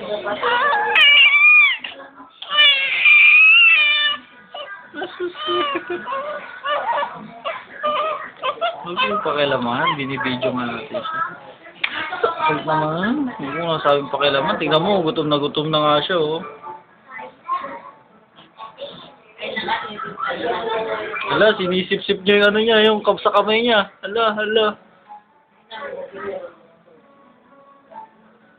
Huwag yung pakialaman, binibidyo nga natin siya. Huwag naman, huwag mo nga sabing pakialaman. Tingnan mo, gutom na nga siya, oh. Hala, sinisip-sip niya yung ano niya, yung cup sa kamay niya. Hala, hala.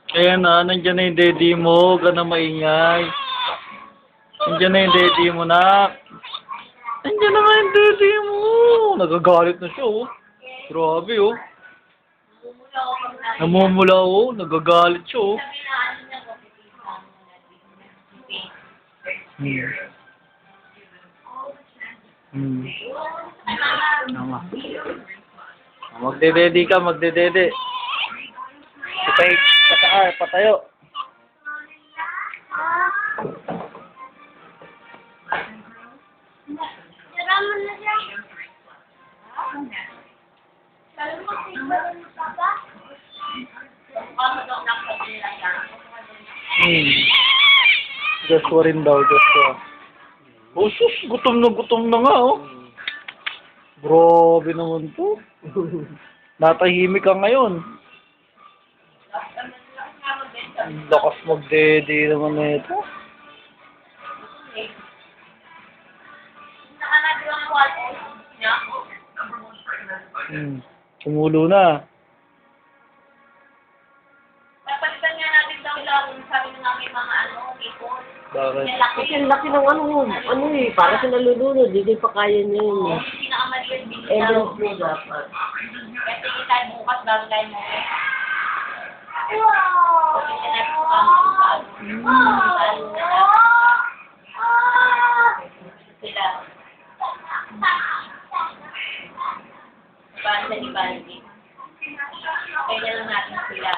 Kaya na, nandiyan na yung daddy mo, huwag ka na maingay. Nandiyan na yung daddy mo, nak. Nandiyan na nga yung daddy mo. Nagagalit na siya, oh. Grabe, oh. Namumula, oh. Nagagalit siya, oh. Tama. Magdedede ka, magdedede. Patayo. Joshua rin daw, Joshua. Oh, sus, gutom na nga, oh. Grabe naman to. Natahimik ka ngayon. Lakas magdede naman na ito. Tumulo na. Papalitan nga natin daw lang, sabi ng aming mga ipon. Bakit? Kasi ang laki ng para sa nalulunod, hindi pa kaya niya yun. Yung pinakamaliit din Evidence daw. mo dapat. Kasi tayo bukas bago tayo mo. Wow! Kasi natin kung paano sila. Paano sa ibalik. Kaya lang natin sila.